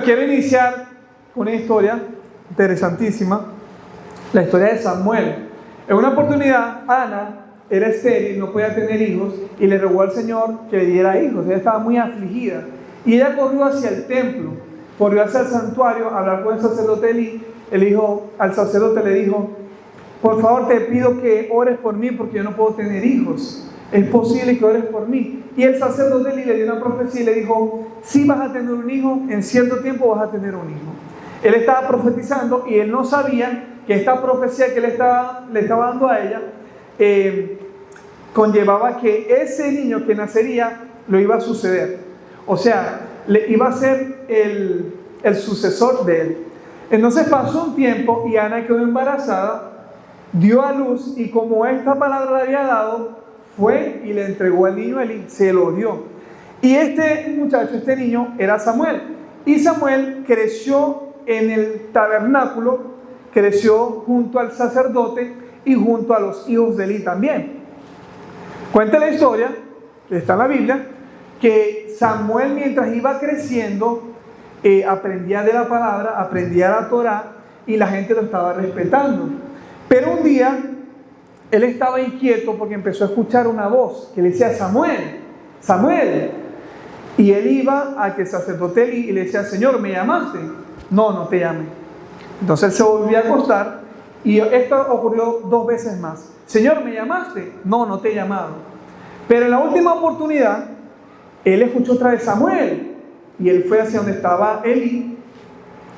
Quiero iniciar una historia interesantísima, la historia de Samuel. En una oportunidad, Ana era estéril, no podía tener hijos, y le rogó al Señor que le diera hijos. Ella estaba muy afligida, y ella corrió hacia el templo, corrió hacia el santuario a hablar con el sacerdote Elí. Al sacerdote le dijo: por favor, te pido que ores por mí, porque yo no puedo tener hijos. Es posible que ores por mí. Y el sacerdote Elí le dio una profecía y le dijo: si vas a tener un hijo, en cierto tiempo vas a tener un hijo. Él estaba profetizando y él no sabía que esta profecía que le estaba dando a ella conllevaba que ese niño que nacería lo iba a suceder. O sea, le iba a ser el sucesor de él. Entonces pasó un tiempo y Ana quedó embarazada, dio a luz, y como esta palabra le había dado, fue y le entregó al niño a Elí, se lo dio. Y este muchacho, este niño, era Samuel. Y Samuel creció en el tabernáculo, creció junto al sacerdote y junto a los hijos de Elí también. Cuenta la historia, que está en la Biblia, que Samuel, mientras iba creciendo, aprendía de la palabra, aprendía la Torá, y la gente lo estaba respetando. Pero un día él estaba inquieto porque empezó a escuchar una voz que le decía: Samuel, Samuel. Y él iba a que el sacerdote Elí y le decía: Señor, ¿me llamaste? No, no te llamé. Entonces él se volvió a acostar, y esto ocurrió 2 veces más. Señor, ¿me llamaste? No, no te he llamado. Pero en la última oportunidad él escuchó otra vez: Samuel. Y él fue hacia donde estaba Elí,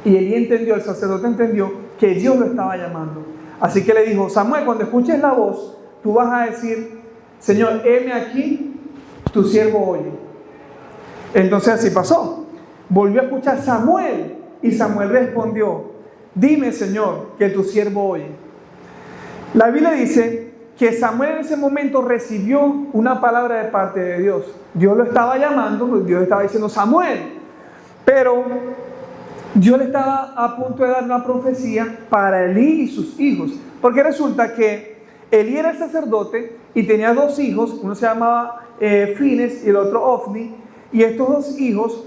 y Elí entendió, el sacerdote entendió que Dios lo estaba llamando. Así que le dijo: Samuel, cuando escuches la voz, tú vas a decir: Señor, heme aquí, tu siervo oye. Entonces así pasó. Volvió a escuchar: Samuel. Y Samuel respondió: dime, Señor, que tu siervo oye. La Biblia dice que Samuel en ese momento recibió una palabra de parte de Dios. Dios lo estaba llamando, Dios estaba diciendo: Samuel. Pero Dios le estaba a punto de dar una profecía para Elí y sus hijos. Porque resulta que Elí era el sacerdote y tenía 2 hijos. Uno se llamaba Fines y el otro Ofni. Y estos 2 hijos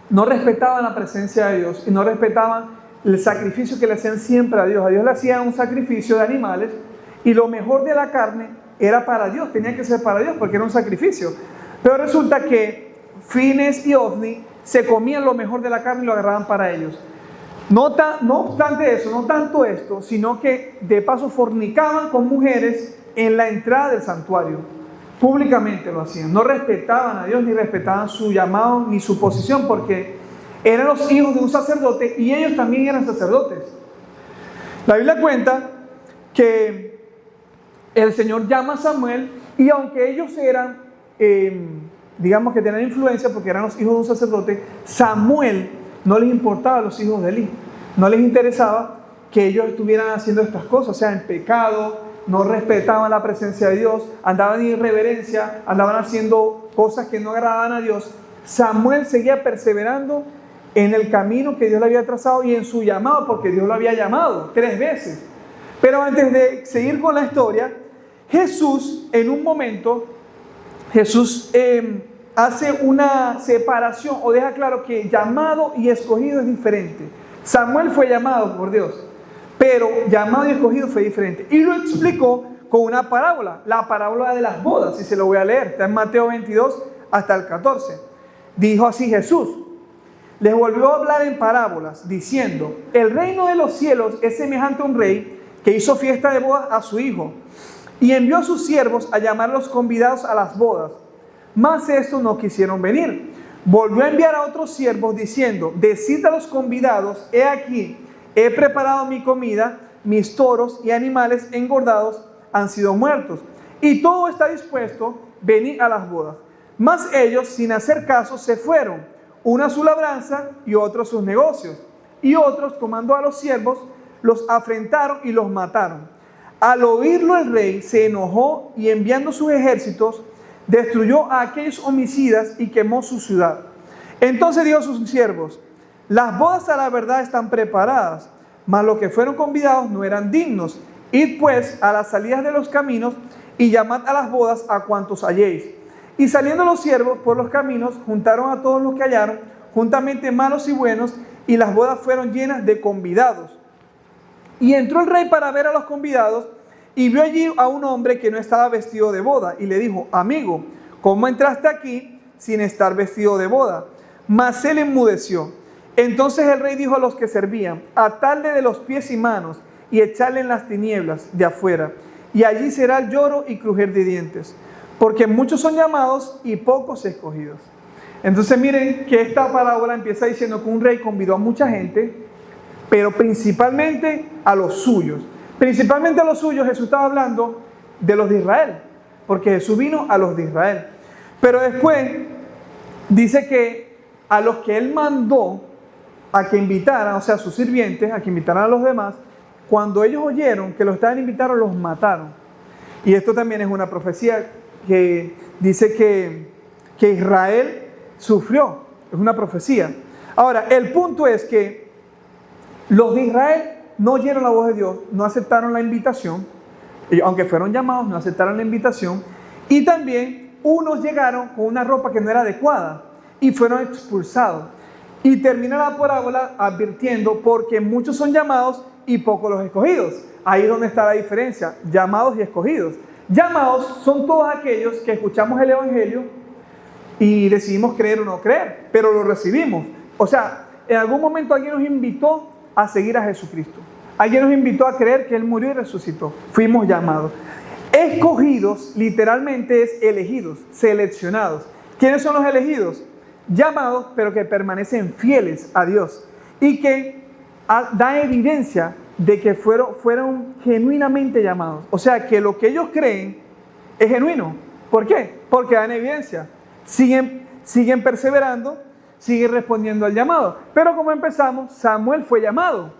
no respetaban la presencia de Dios y no respetaban el sacrificio que le hacían siempre a Dios. A Dios le hacían un sacrificio de animales, y lo mejor de la carne era para Dios, tenía que ser para Dios porque era un sacrificio. Pero resulta que Fines y Ofni se comían lo mejor de la carne y lo agarraban para ellos. No obstante eso, no tanto esto, sino que de paso fornicaban con mujeres en la entrada del santuario. Públicamente lo hacían. No respetaban a Dios, ni respetaban su llamado, ni su posición, porque eran los hijos de un sacerdote y ellos también eran sacerdotes. La Biblia cuenta que el Señor llama a Samuel, y aunque ellos eran, digamos que tenían influencia porque eran los hijos de un sacerdote, Samuel no les importaba a los hijos de Elí. No les interesaba que ellos estuvieran haciendo estas cosas, o sea, en pecado. No respetaban la presencia de Dios, andaban en irreverencia, andaban haciendo cosas que no agradaban a Dios. Samuel seguía perseverando en el camino que Dios le había trazado y en su llamado, porque Dios lo había llamado 3 veces. Pero antes de seguir con la historia, Jesús, en un momento, hace una separación, o deja claro que llamado y escogido es diferente. Samuel fue llamado por Dios, pero llamado y escogido fue diferente. Y lo explicó con una parábola, la parábola de las bodas. Y se lo voy a leer, está en Mateo 22 hasta el 14. Dijo así Jesús: les volvió a hablar en parábolas, diciendo: el reino de los cielos es semejante a un rey que hizo fiesta de bodas a su hijo, y envió a sus siervos a llamar a los convidados a las bodas. Mas estos no quisieron venir. Volvió a enviar a otros siervos diciendo: decid a los convidados: he aquí, he preparado mi comida, mis toros y animales engordados han sido muertos, y todo está dispuesto, venid a las bodas. Mas ellos, sin hacer caso, se fueron, uno a su labranza y otro a sus negocios. Y otros, tomando a los siervos, los afrentaron y los mataron. Al oírlo el rey se enojó, y enviando sus ejércitos, destruyó a aquellos homicidas y quemó su ciudad. Entonces dijo a sus siervos: las bodas a la verdad están preparadas, mas los que fueron convidados no eran dignos. Id pues a las salidas de los caminos y llamad a las bodas a cuantos halléis. Y saliendo los siervos por los caminos, juntaron a todos los que hallaron, juntamente malos y buenos, y las bodas fueron llenas de convidados. Y entró el rey para ver a los convidados, y vio allí a un hombre que no estaba vestido de boda, y le dijo: amigo, ¿cómo entraste aquí sin estar vestido de boda? Mas él enmudeció. Entonces el rey dijo a los que servían: atadle de los pies y manos, y echarle en las tinieblas de afuera, y allí será el lloro y crujir de dientes, porque muchos son llamados y pocos escogidos. Entonces miren que esta parábola empieza diciendo que un rey convidó a mucha gente, pero principalmente a los suyos. Principalmente a los suyos. Jesús estaba hablando de los de Israel, porque Jesús vino a los de Israel. Pero después dice que a los que él mandó a que invitaran, o sea, a sus sirvientes, a que invitaran a los demás, cuando ellos oyeron que los estaban invitando, los mataron. Y esto también es una profecía que dice que Israel sufrió. Es una profecía. Ahora, el punto es que los de Israel no oyeron la voz de Dios, no aceptaron la invitación, y aunque fueron llamados, no aceptaron la invitación. Y también unos llegaron con una ropa que no era adecuada y fueron expulsados. Y termina la parábola advirtiendo: porque muchos son llamados y pocos los escogidos. Ahí es donde está la diferencia, llamados y escogidos. Llamados son todos aquellos que escuchamos el Evangelio y decidimos creer o no creer, pero lo recibimos. O sea, en algún momento alguien nos invitó a seguir a Jesucristo. Alguien nos invitó a creer que Él murió y resucitó. Fuimos llamados. Escogidos, literalmente, es elegidos, seleccionados. ¿Quiénes son los elegidos? Llamados, pero que permanecen fieles a Dios y que da evidencia de que fueron genuinamente llamados. O sea, que lo que ellos creen es genuino. ¿Por qué? Porque dan evidencia. Siguen perseverando, siguen respondiendo al llamado. Pero como empezamos, Samuel fue llamado.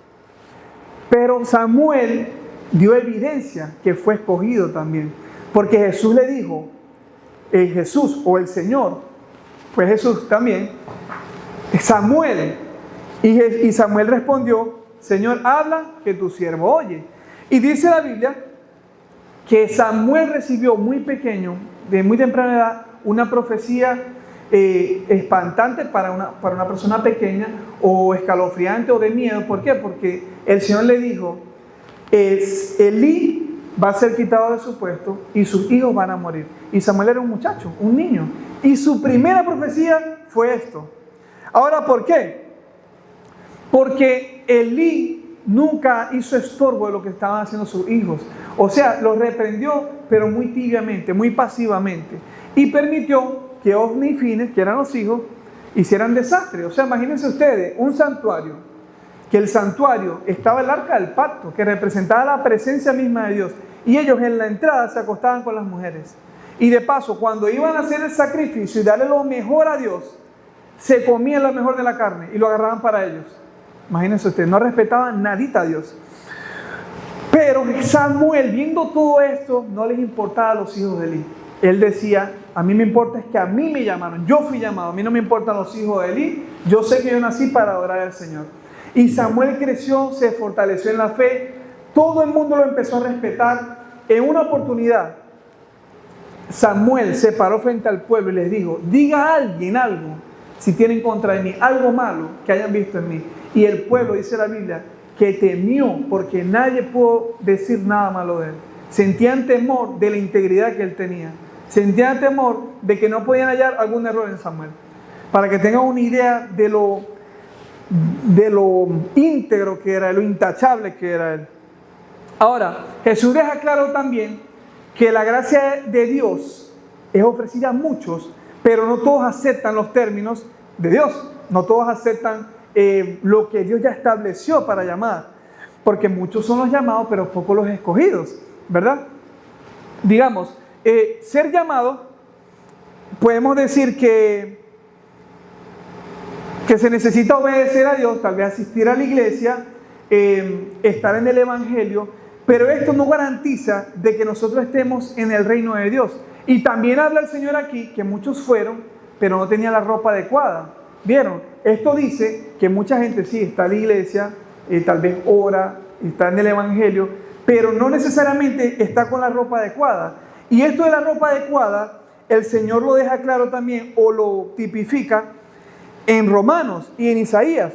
Pero Samuel dio evidencia que fue escogido también. Porque Jesús le dijo, Jesús o el Señor, fue Jesús también, Samuel. Y Samuel respondió: Señor, habla, que tu siervo oye. Y dice la Biblia que Samuel recibió muy pequeño, de muy temprana edad, una profecía espantante para una persona pequeña, o escalofriante o de miedo. ¿Por qué? Porque el Señor le dijo: Elí va a ser quitado de su puesto y sus hijos van a morir. Y Samuel era un muchacho, un niño, y su primera profecía fue esto. Ahora, ¿por qué? Porque Elí nunca hizo estorbo de lo que estaban haciendo sus hijos. O sea, los reprendió, pero muy tibiamente, muy pasivamente. Y permitió que Ofni y Fines, que eran los hijos, hicieran desastre. O sea, imagínense ustedes, un santuario, que el santuario estaba el arca del pacto, que representaba la presencia misma de Dios. Y ellos en la entrada se acostaban con las mujeres. Y de paso, cuando iban a hacer el sacrificio y darle lo mejor a Dios, se comían lo mejor de la carne y lo agarraban para ellos. Imagínense ustedes, no respetaban nadita a Dios. Pero Samuel, viendo todo esto, no les importaba a los hijos de Elí. Él decía: a mí me importa es que a mí me llamaron, yo fui llamado, a mí no me importan los hijos de Elí, yo sé que yo nací para adorar al Señor. Y Samuel creció, se fortaleció en la fe, todo el mundo lo empezó a respetar. En una oportunidad, Samuel se paró frente al pueblo y les dijo: diga a alguien algo, si tienen contra de mí, algo malo que hayan visto en mí. Y el pueblo, dice la Biblia, que temió, porque nadie pudo decir nada malo de él. Sentían temor de la integridad que él tenía. Sentían temor de que no podían hallar algún error en Samuel. Para que tengan una idea de lo íntegro que era, de lo intachable que era él. Ahora, Jesús deja claro también que la gracia de Dios es ofrecida a muchos, pero no todos aceptan los términos de Dios. No todos aceptan lo que Dios ya estableció para llamar. Porque muchos son los llamados, pero pocos los escogidos, ¿verdad? Digamos, ser llamado, podemos decir que se necesita obedecer a Dios, tal vez asistir a la iglesia, estar en el Evangelio, pero esto no garantiza de que nosotros estemos en el reino de Dios. Y también habla el Señor aquí que muchos fueron, pero no tenían la ropa adecuada. ¿Vieron? Esto dice que mucha gente sí está en la iglesia, tal vez ora, está en el Evangelio, pero no necesariamente está con la ropa adecuada. Y esto de la ropa adecuada, el Señor lo deja claro también, o lo tipifica, En Romanos y en Isaías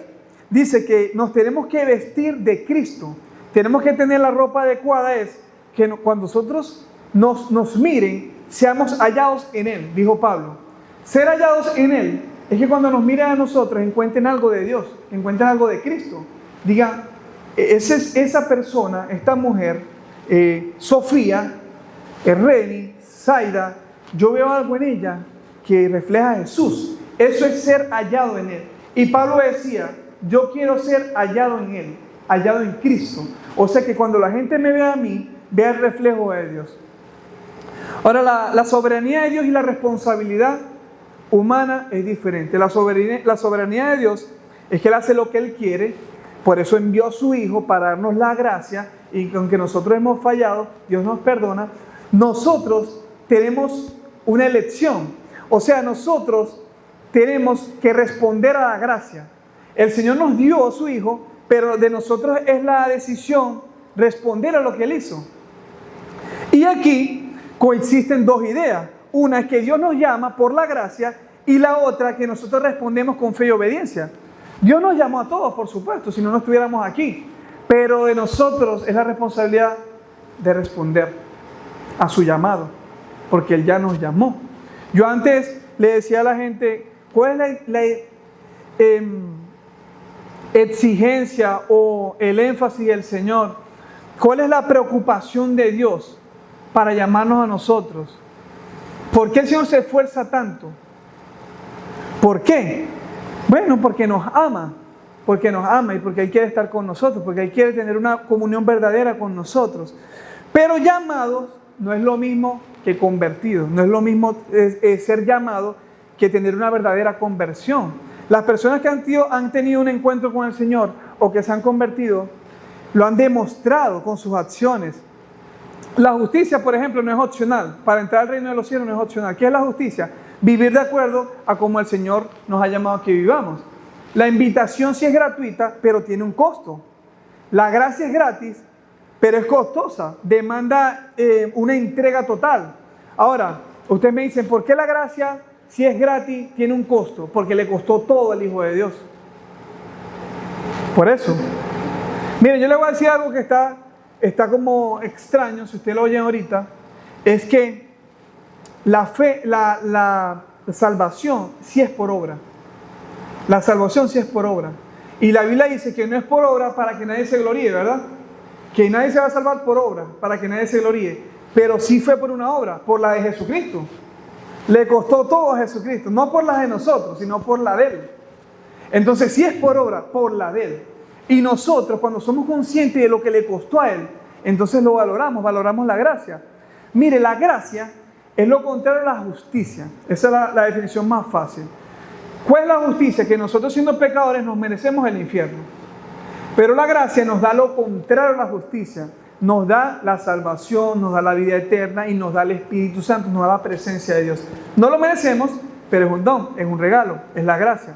dice que nos tenemos que vestir de Cristo. Tenemos que tener la ropa adecuada, es que cuando nosotros nos miren, seamos hallados en Él, dijo Pablo. Ser hallados en Él es que cuando nos miren a nosotros encuentren algo de Dios, encuentren algo de Cristo. Digan, esa persona, esta mujer, Sofía, Reni, Zaida, yo veo algo en ella que refleja a Jesús. Eso es ser hallado en Él. Y Pablo decía, yo quiero ser hallado en Él, hallado en Cristo. O sea que cuando la gente me vea a mí, vea el reflejo de Dios. Ahora, la soberanía de Dios y la responsabilidad humana es diferente. La soberanía de Dios es que Él hace lo que Él quiere. Por eso envió a su Hijo para darnos la gracia. Y aunque nosotros hemos fallado, Dios nos perdona. Nosotros tenemos una elección. O sea, nosotros tenemos que responder a la gracia. El Señor nos dio a su Hijo, pero de nosotros es la decisión responder a lo que Él hizo. Y aquí coexisten dos ideas. Una es que Dios nos llama por la gracia y la otra que nosotros respondemos con fe y obediencia. Dios nos llamó a todos, por supuesto, si no estuviéramos aquí. Pero de nosotros es la responsabilidad de responder a su llamado, porque Él ya nos llamó. Yo antes le decía a la gente, ¿cuál es la exigencia o el énfasis del Señor? ¿Cuál es la preocupación de Dios para llamarnos a nosotros? ¿Por qué el Señor se esfuerza tanto? ¿Por qué? Bueno, porque nos ama y porque Él quiere estar con nosotros, porque Él quiere tener una comunión verdadera con nosotros. Pero llamados no es lo mismo que convertidos, no es lo mismo ser llamado que tener una verdadera conversión. Las personas que han tenido un encuentro con el Señor o que se han convertido, lo han demostrado con sus acciones. La justicia, por ejemplo, no es opcional. Para entrar al reino de los cielos no es opcional. ¿Qué es la justicia? Vivir de acuerdo a cómo el Señor nos ha llamado a que vivamos. La invitación sí es gratuita, pero tiene un costo. La gracia es gratis, pero es costosa. Demanda una entrega total. Ahora, ustedes me dicen, ¿por qué la gracia, si es gratis, tiene un costo? Porque le costó todo al Hijo de Dios. Por eso. Miren, yo le voy a decir algo que está como extraño, si ustedes lo oyen ahorita, es que la fe, la salvación sí es por obra. La salvación sí es por obra. Y la Biblia dice que no es por obra para que nadie se gloríe, ¿verdad? Que nadie se va a salvar por obra, para que nadie se gloríe. Pero sí fue por una obra, por la de Jesucristo. Le costó todo a Jesucristo, no por la de nosotros, sino por la de Él. Entonces, si es por obra, por la de Él. Y nosotros, cuando somos conscientes de lo que le costó a Él, entonces lo valoramos la gracia. Mire, la gracia es lo contrario a la justicia. Esa es la definición más fácil. ¿Cuál es la justicia? Que nosotros, siendo pecadores, nos merecemos el infierno. Pero la gracia nos da lo contrario a la justicia. Nos da la salvación, nos da la vida eterna y nos da el Espíritu Santo, nos da la presencia de Dios. No lo merecemos, pero es un don, es un regalo, es la gracia.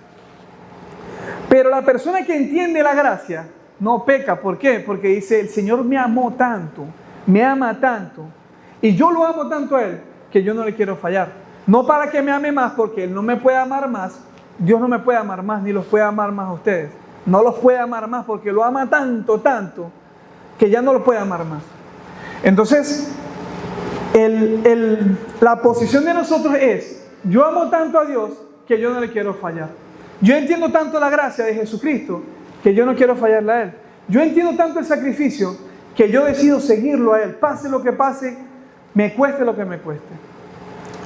Pero la persona que entiende la gracia no peca. ¿Por qué? Porque dice, el Señor me amó tanto, me ama tanto, y yo lo amo tanto a Él, que yo no le quiero fallar. No para que me ame más, porque Él no me puede amar más, Dios no me puede amar más, ni los puede amar más a ustedes. No los puede amar más porque lo ama tanto, tanto, que ya no lo puede amar más. Entonces, la posición de nosotros es, yo amo tanto a Dios que yo no le quiero fallar. Yo entiendo tanto la gracia de Jesucristo que yo no quiero fallarle a Él. Yo entiendo tanto el sacrificio que yo decido seguirlo a Él. Pase lo que pase, me cueste lo que me cueste.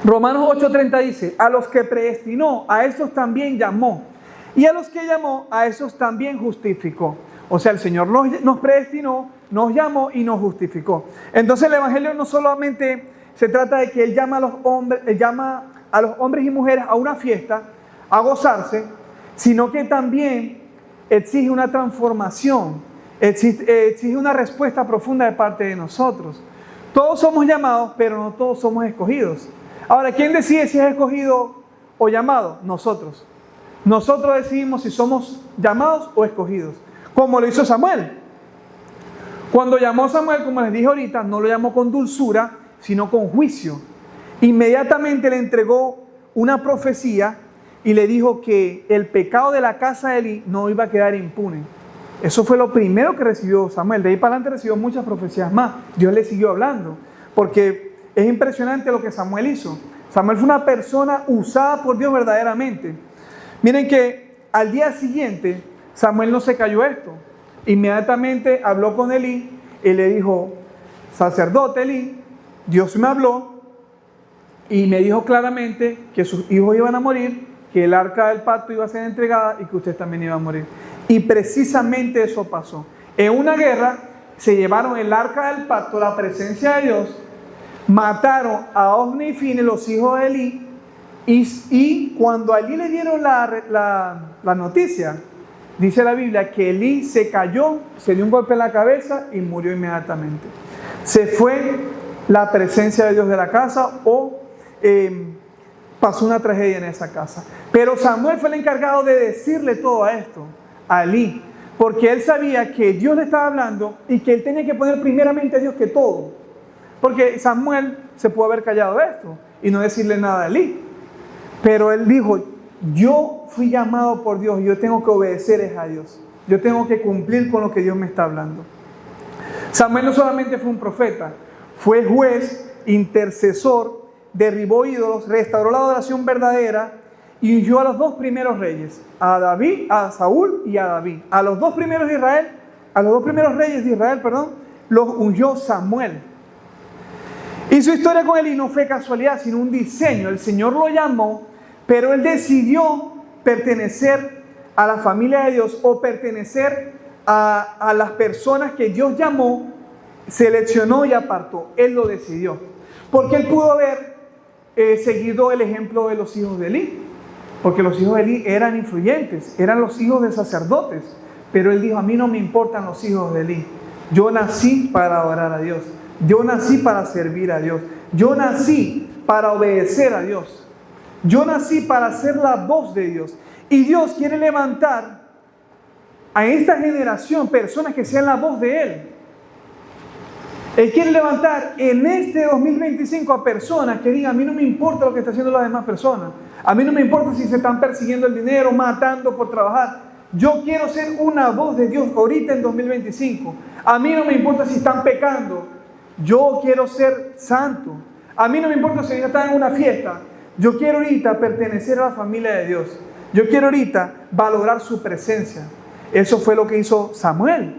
Romanos 8:30 dice, a los que predestinó, a estos también llamó. Y a los que llamó, a esos también justificó. O sea, el Señor nos predestinó, nos llamó y nos justificó. Entonces el Evangelio no solamente se trata de que Él llama a los hombres y mujeres a una fiesta, a gozarse, sino que también exige una transformación, exige una respuesta profunda de parte de nosotros. Todos somos llamados, pero no todos somos escogidos. Ahora, ¿quién decide si es escogido o llamado? Nosotros. Nosotros decidimos si somos llamados o escogidos, como lo hizo Samuel. Cuando llamó a Samuel, como les dije ahorita, no lo llamó con dulzura, sino con juicio. Inmediatamente le entregó una profecía y le dijo que el pecado de la casa de Elí no iba a quedar impune. Eso fue lo primero que recibió Samuel. De ahí para adelante recibió muchas profecías más. Dios le siguió hablando, porque es impresionante lo que Samuel hizo. Samuel fue una persona usada por Dios verdaderamente. Miren que al día siguiente Samuel no se cayó esto. Inmediatamente habló con Elí y le dijo: sacerdote Elí, Dios me habló y me dijo claramente que sus hijos iban a morir, que el arca del pacto iba a ser entregada y que usted también iba a morir. Y precisamente eso pasó. En una guerra se llevaron el arca del pacto, la presencia de Dios, mataron a Ofni y Fine, los hijos de Elí, y cuando allí le dieron la noticia, dice la Biblia que Elí se cayó, se dio un golpe en la cabeza y murió inmediatamente. Se fue la presencia de Dios de la casa, o pasó una tragedia en esa casa. Pero Samuel fue el encargado de decirle todo esto a Elí, porque él sabía que Dios le estaba hablando y que él tenía que poner primeramente a Dios que todo. Porque Samuel se pudo haber callado de esto y no decirle nada a Elí. Pero él dijo: yo fui llamado por Dios y yo tengo que obedecer a Dios. Yo tengo que cumplir con lo que Dios me está hablando. Samuel no solamente fue un profeta, fue juez, intercesor, derribó ídolos, restauró la adoración verdadera y ungió a los dos primeros reyes, a David, a Saúl y a David. A los dos primeros de Israel, a los dos primeros reyes de Israel, los ungió Samuel. Y su historia con Elí no fue casualidad, sino un diseño. El Señor lo llamó, pero él decidió pertenecer a la familia de Dios, o pertenecer a las personas que Dios llamó, seleccionó y apartó. Él lo decidió, porque él pudo haber seguido el ejemplo de los hijos de Elí, porque los hijos de Elí eran influyentes, eran los hijos de sacerdotes, pero él dijo: a mí no me importan los hijos de Elí. Yo nací para adorar a Dios, yo nací para servir a Dios, yo nací para obedecer a Dios, yo nací para ser la voz de Dios. Y Dios quiere levantar a esta generación personas que sean la voz de Él. Él quiere levantar en este 2025 a personas que digan: a mí no me importa lo que están haciendo las demás personas, a mí no me importa si se están persiguiendo el dinero, matando por trabajar. Yo quiero ser una voz de Dios ahorita en 2025. A mí no me importa si están pecando, yo quiero ser santo. A mí no me importa si están en una fiesta, yo quiero ahorita pertenecer a la familia de Dios. Yo quiero ahorita valorar su presencia. Eso fue lo que hizo Samuel.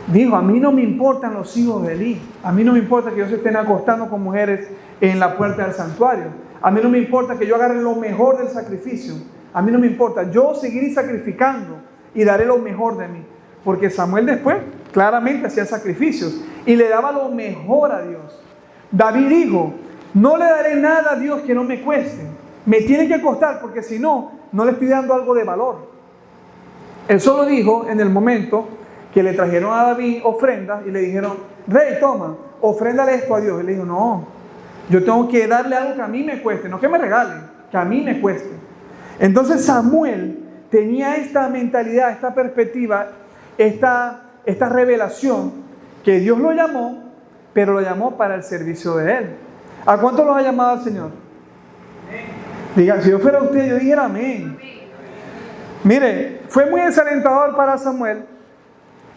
Dijo: a mí no me importan los hijos de Elí, a mí no me importa que ellos se estén acostando con mujeres en la puerta del santuario, a mí no me importa que yo agarre lo mejor del sacrificio, a mí no me importa, yo seguiré sacrificando y daré lo mejor de mí. Porque Samuel después claramente hacía sacrificios y le daba lo mejor a Dios. David dijo: no le daré nada a Dios que no me cueste, me tiene que costar, porque si no, no le estoy dando algo de valor. Él solo dijo en el momento que le trajeron a David ofrendas y le dijeron: rey, toma, ofréndale esto a Dios. Y le dijo: no, yo tengo que darle algo que a mí me cueste, no que me regalen, que a mí me cueste. Entonces Samuel tenía esta mentalidad, esta perspectiva, esta revelación, que Dios lo llamó, pero lo llamó para el servicio de Él. ¿A cuántos los ha llamado el Señor? Diga: si yo fuera usted, yo dijera amén. Mire, fue muy desalentador para Samuel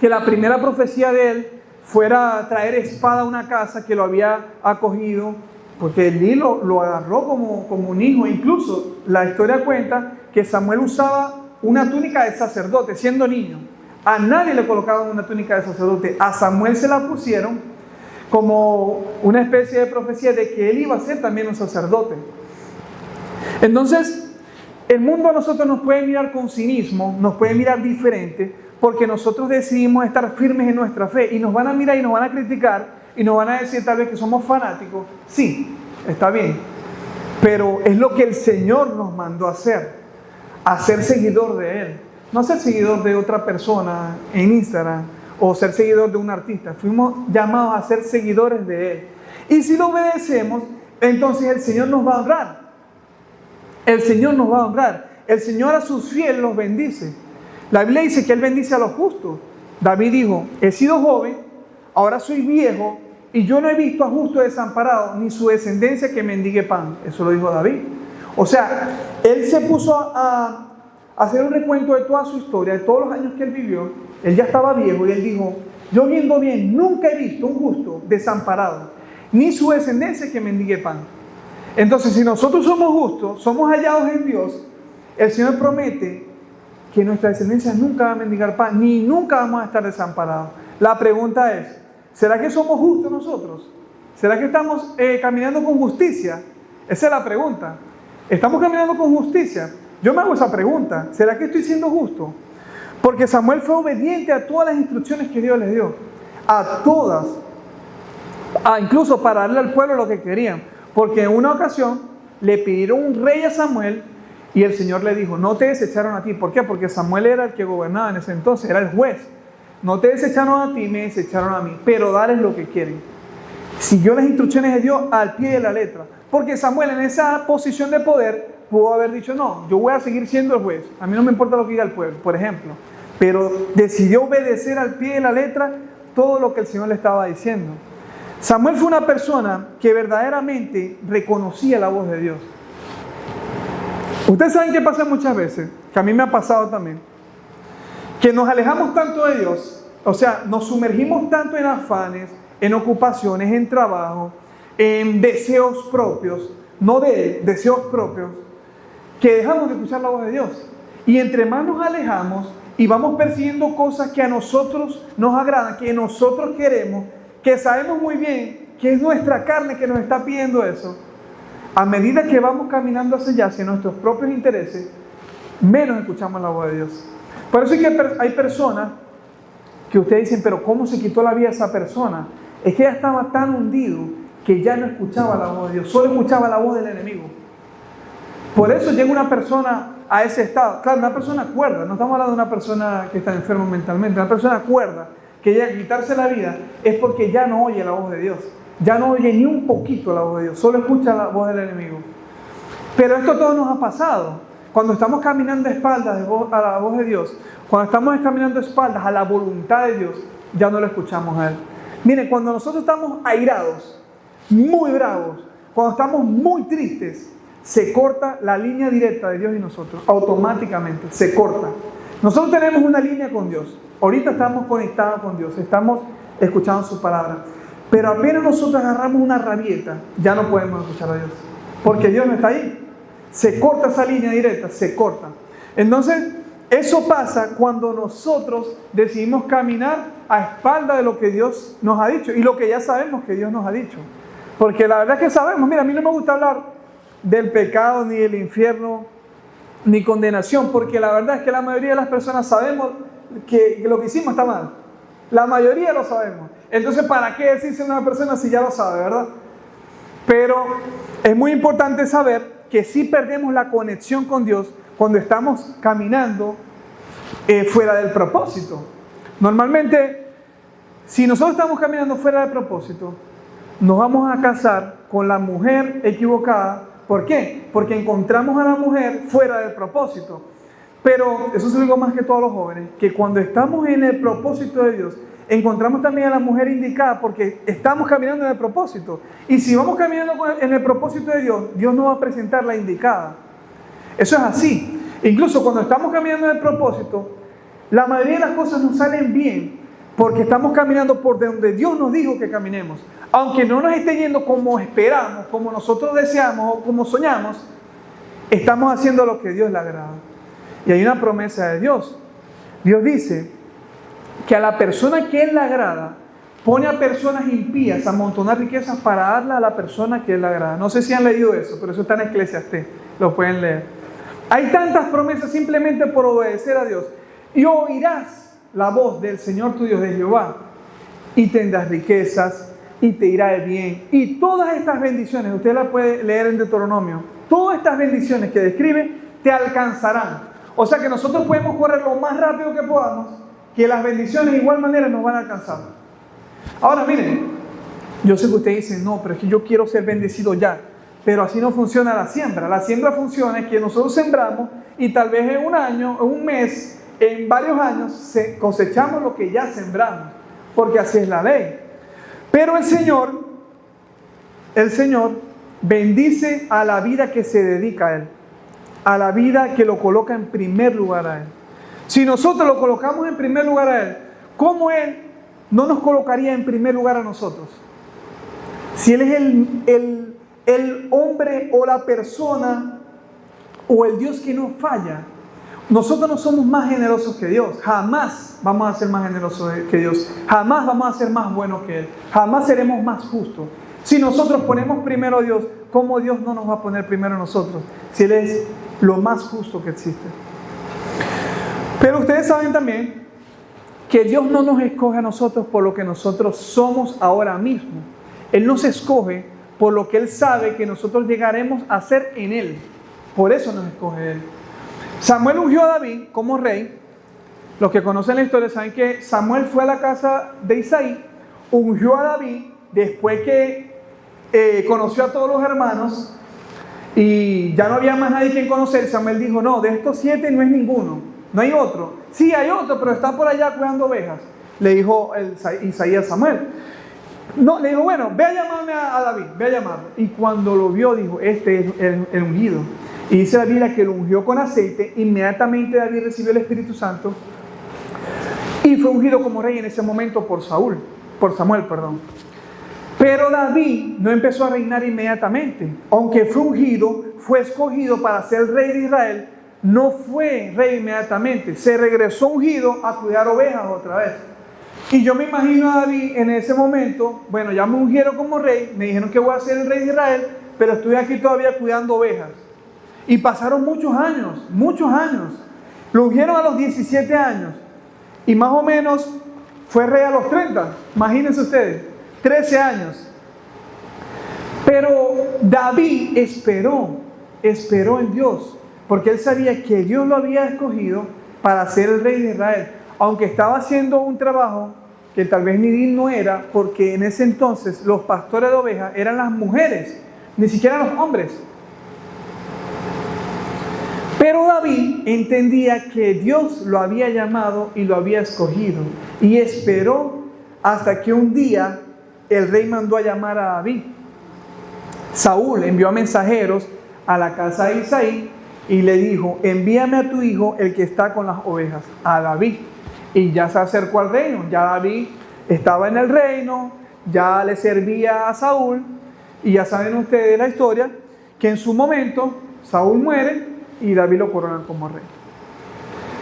que la primera profecía de él fuera a traer espada a una casa que lo había acogido, porque Elí lo agarró como un hijo. Incluso la historia cuenta que Samuel usaba una túnica de sacerdote siendo niño. A nadie le colocaban una túnica de sacerdote, a Samuel se la pusieron como una especie de profecía de que él iba a ser también un sacerdote. Entonces, el mundo a nosotros nos puede mirar con cinismo, nos puede mirar diferente, porque nosotros decidimos estar firmes en nuestra fe, y nos van a mirar y nos van a criticar y nos van a decir tal vez que somos fanáticos. Sí, está bien, pero es lo que el Señor nos mandó a ser seguidor de Él, no ser seguidor de otra persona en Instagram o ser seguidor de un artista. Fuimos llamados a ser seguidores de Él, y si lo obedecemos, entonces el Señor nos va a honrar. El Señor nos va a honrar. El Señor a sus fieles los bendice. La Biblia dice que Él bendice a los justos. David dijo: he sido joven, ahora soy viejo, y yo no he visto a justo desamparado, ni su descendencia que mendigue pan. Eso lo dijo David. O sea, él se puso a hacer un recuento de toda su historia, de todos los años que él vivió. Él ya estaba viejo y él dijo: yo viendo bien, nunca he visto un justo desamparado, ni su descendencia que mendigue pan. Entonces, si nosotros somos justos, somos hallados en Dios, el Señor promete que nuestra descendencia nunca va a mendigar pan, ni nunca vamos a estar desamparados. La pregunta es: ¿será que somos justos nosotros? ¿Será que estamos caminando con justicia? Esa es la pregunta. ¿Estamos caminando con justicia? Yo me hago esa pregunta. ¿Será que estoy siendo justo? Porque Samuel fue obediente a todas las instrucciones que Dios les dio. A todas. Incluso para darle al pueblo lo que querían. Porque en una ocasión le pidieron un rey a Samuel y el Señor le dijo: no te desecharon a ti. ¿Por qué? Porque Samuel era el que gobernaba en ese entonces, era el juez. No te desecharon a ti, me desecharon a mí. Pero dales lo que quieren. Siguió las instrucciones de Dios al pie de la letra. Porque Samuel, en esa posición de poder, pudo haber dicho: no, yo voy a seguir siendo el juez, a mí no me importa lo que diga el pueblo, por ejemplo. Pero decidió obedecer al pie de la letra todo lo que el Señor le estaba diciendo. Samuel fue una persona que verdaderamente reconocía la voz de Dios. Ustedes saben que pasa muchas veces, que a mí me ha pasado también, que nos alejamos tanto de Dios, o sea, nos sumergimos tanto en afanes, en ocupaciones, en trabajo, en deseos propios, no de él, deseos propios, que dejamos de escuchar la voz de Dios. Y entre más nos alejamos y vamos persiguiendo cosas que a nosotros nos agradan, que nosotros queremos, que sabemos muy bien que es nuestra carne que nos está pidiendo eso, a medida que vamos caminando hacia allá, hacia nuestros propios intereses, menos escuchamos la voz de Dios. Por eso es que hay personas que ustedes dicen: pero ¿cómo se quitó la vida esa persona? Es que ella estaba tan hundido que ya no escuchaba la voz de Dios, solo escuchaba la voz del enemigo. Por eso llega una persona a ese estado. Claro, una persona cuerda, no estamos hablando de una persona que está enferma mentalmente, una persona cuerda que llega a quitarse la vida es porque ya no oye la voz de Dios, ya no oye ni un poquito la voz de Dios, solo escucha la voz del enemigo. Pero esto todo nos ha pasado. Cuando estamos caminando de espaldas a la voz de Dios, cuando estamos caminando de espaldas a la voluntad de Dios, ya no lo escuchamos a Él. Miren, cuando nosotros estamos airados, muy bravos, cuando estamos muy tristes, se corta la línea directa de Dios y nosotros, automáticamente, se corta. Nosotros tenemos una línea con Dios, ahorita estamos conectados con Dios, estamos escuchando su palabra, pero apenas nosotros agarramos una rabieta, ya no podemos escuchar a Dios, porque Dios no está ahí. Se corta esa línea directa, se corta. Entonces, eso pasa cuando nosotros decidimos caminar a espalda de lo que Dios nos ha dicho y lo que ya sabemos que Dios nos ha dicho. Porque la verdad es que sabemos, mira, a mí no me gusta hablar del pecado, ni del infierno, ni condenación, porque la verdad es que la mayoría de las personas sabemos que lo que hicimos está mal. La mayoría lo sabemos. Entonces, ¿para qué decirse a una persona si ya lo sabe, verdad? Pero es muy importante saber que sí perdemos la conexión con Dios cuando estamos caminando fuera del propósito. Normalmente, si nosotros estamos caminando fuera del propósito, nos vamos a casar con la mujer equivocada. ¿Por qué? Porque encontramos a la mujer fuera del propósito. Pero eso se lo digo más que todos los jóvenes, que cuando estamos en el propósito de Dios, encontramos también a la mujer indicada porque estamos caminando en el propósito. Y si vamos caminando en el propósito de Dios, Dios nos va a presentar la indicada. Eso es así. Incluso cuando estamos caminando en el propósito, la mayoría de las cosas nos salen bien porque estamos caminando por donde Dios nos dijo que caminemos. Aunque no nos esté yendo como esperamos, como nosotros deseamos o como soñamos, estamos haciendo lo que Dios le agrada. Y hay una promesa de Dios. Dios dice que a la persona que Él le agrada, pone a personas impías a amontonar riquezas para darla a la persona que Él le agrada. No sé si han leído eso, pero eso está en Eclesiastés, lo pueden leer. Hay tantas promesas simplemente por obedecer a Dios. Y oirás la voz del Señor tu Dios, de Jehová, y tendrás riquezas, y te irá de bien. Y todas estas bendiciones, usted las puede leer en Deuteronomio, todas estas bendiciones que describe, te alcanzarán. O sea que nosotros podemos correr lo más rápido que podamos, que las bendiciones de igual manera nos van a alcanzar. Ahora miren, yo sé que ustedes dicen: no, pero es que yo quiero ser bendecido ya. Pero así no funciona la siembra. La siembra funciona es que nosotros sembramos y tal vez en un año, en un mes, en varios años cosechamos lo que ya sembramos, porque así es la ley. Pero el Señor bendice a la vida que se dedica a Él, a la vida que lo coloca en primer lugar a Él. Si nosotros lo colocamos en primer lugar a Él, ¿cómo Él no nos colocaría en primer lugar a nosotros? Si Él es el hombre o la persona o el Dios que no falla, nosotros no somos más generosos que Dios. Jamás vamos a ser más generosos que Dios. Jamás vamos a ser más buenos que Él. Jamás seremos más justos. Si nosotros ponemos primero a Dios, ¿cómo Dios no nos va a poner primero a nosotros? Si Él es lo más justo que existe. Pero ustedes saben también que Dios no nos escoge a nosotros por lo que nosotros somos ahora mismo. Él nos escoge por lo que Él sabe que nosotros llegaremos a ser en Él. Por eso nos escoge Él. Samuel ungió a David como rey. Los que conocen la historia saben que Samuel fue a la casa de Isaí, ungió a David después que conoció a todos los hermanos y ya no había más nadie quien conocer. Samuel dijo, no, de estos 7 no es ninguno, no hay otro. Sí, hay otro, pero está por allá cuidando ovejas, le dijo Isaí a Samuel. No, le dijo, bueno, ve a llamarme a David, ve a llamarlo. Y cuando lo vio, dijo, este es el ungido. Y dice la Biblia que lo ungió con aceite. Inmediatamente David recibió el Espíritu Santo y fue ungido como rey en ese momento por Samuel. Pero David no empezó a reinar inmediatamente. Aunque fue ungido, fue escogido para ser rey de Israel, no fue rey inmediatamente. Se regresó ungido a cuidar ovejas otra vez. Y yo me imagino a David en ese momento, bueno, ya me ungieron como rey, me dijeron que voy a ser el rey de Israel, pero estoy aquí todavía cuidando ovejas. Y pasaron muchos años. Lo ungieron a los 17 años. Y más o menos fue rey a los 30. Imagínense ustedes, 13 años. Pero David esperó en Dios, porque él sabía que Dios lo había escogido para ser el rey de Israel. Aunque estaba haciendo un trabajo que tal vez ni digno era, porque en ese entonces los pastores de ovejas eran las mujeres, ni siquiera los hombres. Pero David entendía que Dios lo había llamado y lo había escogido. Y esperó hasta que un día el rey mandó a llamar a David. Saúl envió mensajeros a la casa de Isaí y le dijo, envíame a tu hijo, el que está con las ovejas, a David. Y ya se acercó al reino. Ya David estaba en el reino, ya le servía a Saúl. Y ya saben ustedes la historia, que en su momento Saúl muere y David lo coronan como rey.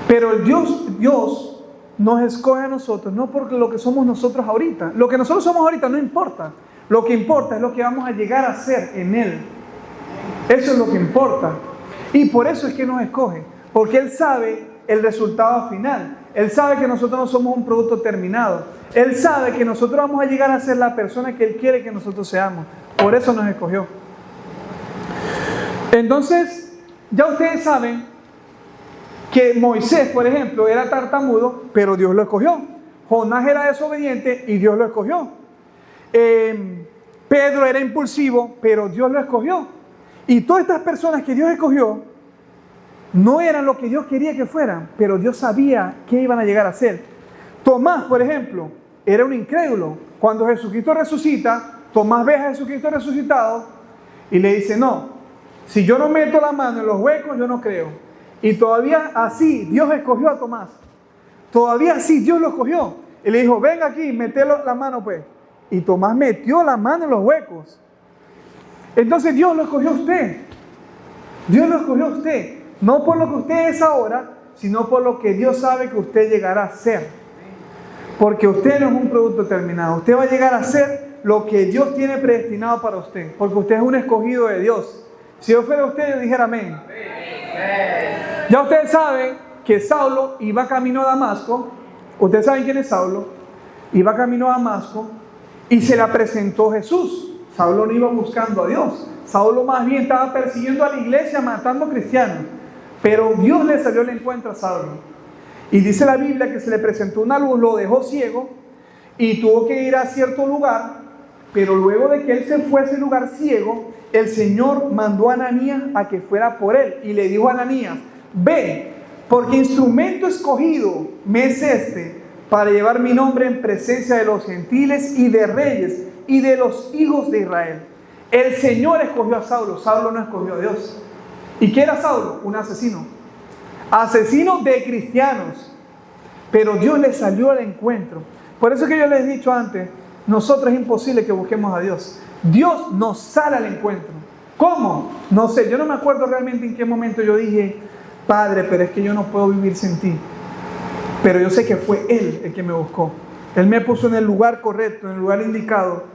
Pero Dios nos escoge a nosotros, no por lo que somos nosotros ahorita. Lo que nosotros somos ahorita no importa. Lo que importa es lo que vamos a llegar a ser en Él. Eso es lo que importa. Y por eso es que nos escoge. Porque Él sabe el resultado final. Él sabe que nosotros no somos un producto terminado. Él sabe que nosotros vamos a llegar a ser la persona que Él quiere que nosotros seamos. Por eso nos escogió. Entonces, ya ustedes saben que Moisés, por ejemplo, era tartamudo, pero Dios lo escogió. Jonás era desobediente y Dios lo escogió. Pedro era impulsivo, pero Dios lo escogió. Y todas estas personas que Dios escogió no eran lo que Dios quería que fueran, pero Dios sabía qué iban a llegar a ser. Tomás, por ejemplo, era un incrédulo. Cuando Jesucristo resucita, Tomás ve a Jesucristo resucitado y le dice, no, si yo no meto la mano en los huecos, yo no creo. Y todavía así Dios escogió a Tomás. Todavía así Dios lo escogió. Y le dijo, venga aquí, metelo la mano pues. Y Tomás metió la mano en los huecos. Entonces Dios lo escogió a usted. Dios lo escogió a usted. No por lo que usted es ahora, sino por lo que Dios sabe que usted llegará a ser. Porque usted no es un producto terminado. Usted va a llegar a ser lo que Dios tiene predestinado para usted. Porque usted es un escogido de Dios. Si yo fuera usted, yo dijera amén. Ya ustedes saben que Saulo iba camino a Damasco. Ustedes saben quién es Saulo. Iba camino a Damasco y se le presentó Jesús. Saulo no iba buscando a Dios. Saulo más bien estaba persiguiendo a la iglesia, matando cristianos. Pero Dios le salió al encuentro a Saulo. Y dice la Biblia que se le presentó una luz, lo dejó ciego y tuvo que ir a cierto lugar. Pero luego de que él se fue a ese lugar ciego, el Señor mandó a Ananías a que fuera por él. Y le dijo a Ananías, ve, porque instrumento escogido me es este, para llevar mi nombre en presencia de los gentiles y de reyes y de los hijos de Israel. El Señor escogió a Saulo, Saulo no escogió a Dios. ¿Y qué era Saulo? Un asesino. Asesino de cristianos. Pero Dios le salió al encuentro. Por eso que yo les he dicho antes, nosotros es imposible que busquemos a Dios. Dios nos sale al encuentro. ¿Cómo? No sé, yo no me acuerdo realmente en qué momento yo dije, Padre, pero es que yo no puedo vivir sin ti. Pero yo sé que fue Él el que me buscó. Él me puso en el lugar correcto, en el lugar indicado.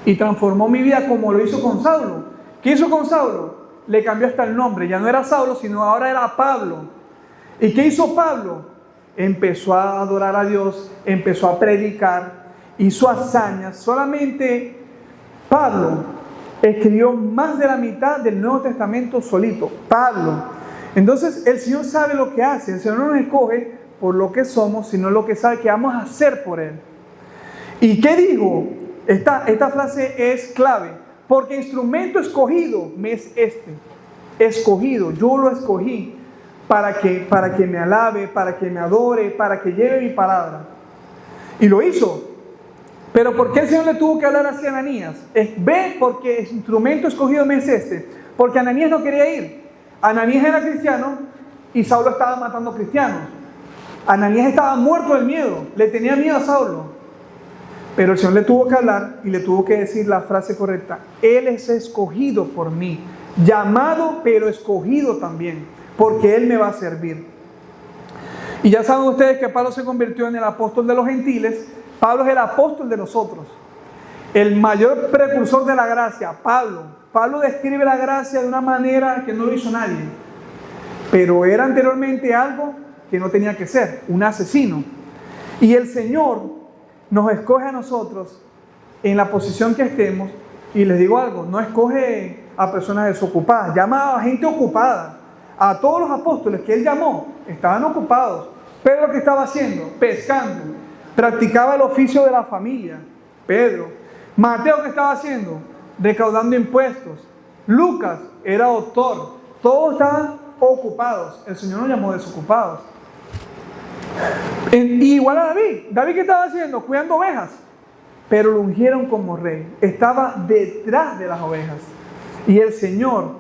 Y transformó mi vida como lo hizo con Saulo. ¿Qué hizo con Saulo? Le cambió hasta el nombre. Ya no era Saulo, sino ahora era Pablo. ¿Y qué hizo Pablo? Empezó a adorar a Dios, empezó a predicar, hizo hazañas. Solamente Pablo escribió más de la mitad del Nuevo Testamento solito. Pablo. Entonces el Señor sabe lo que hace. El Señor no nos escoge por lo que somos, sino lo que sabe que vamos a hacer por Él. ¿Y qué digo? Esta frase es clave. Porque instrumento escogido me es este. Escogido, yo lo escogí para que me alabe, para que me adore, para que lleve mi palabra. Y lo hizo. Pero ¿por qué el Señor le tuvo que hablar así a Ananías? Ve, porque el instrumento escogido me es este. Porque Ananías no quería ir. Ananías era cristiano y Saulo estaba matando cristianos. Ananías estaba muerto del miedo, le tenía miedo a Saulo. Pero el Señor le tuvo que hablar y le tuvo que decir la frase correcta. Él es escogido por mí, llamado pero escogido también, porque Él me va a servir. Y ya saben ustedes que Pablo se convirtió en el apóstol de los gentiles. Pablo es el apóstol de nosotros, el mayor precursor de la gracia, Pablo. Pablo describe la gracia de una manera que no lo hizo nadie, pero era anteriormente algo que no tenía que ser, un asesino. Y el Señor nos escoge a nosotros en la posición que estemos, y les digo algo, no escoge a personas desocupadas, llama a gente ocupada. A todos los apóstoles que Él llamó, estaban ocupados. Pedro, ¿qué estaba haciendo? Pescando. Practicaba el oficio de la familia, Pedro. Mateo, ¿qué estaba haciendo? Recaudando impuestos. Lucas era doctor. Todos estaban ocupados. El Señor nos llamó desocupados. Igual a David. ¿David qué estaba haciendo? Cuidando ovejas. Pero lo ungieron como rey. Estaba detrás de las ovejas. Y el Señor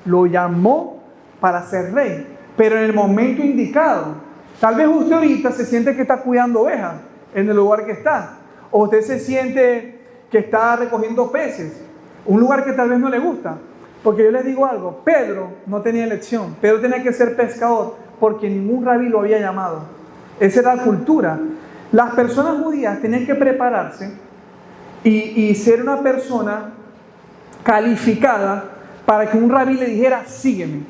lo llamó para ser rey. Pero en el momento indicado. Tal vez usted ahorita se siente que está cuidando ovejas en el lugar que está. O usted se siente que está recogiendo peces. Un lugar que tal vez no le gusta. Porque yo les digo algo. Pedro no tenía elección. Pedro tenía que ser pescador porque ningún rabí lo había llamado. Esa era la cultura. Las personas judías tenían que prepararse y ser una persona calificada para que un rabí le dijera, sígueme.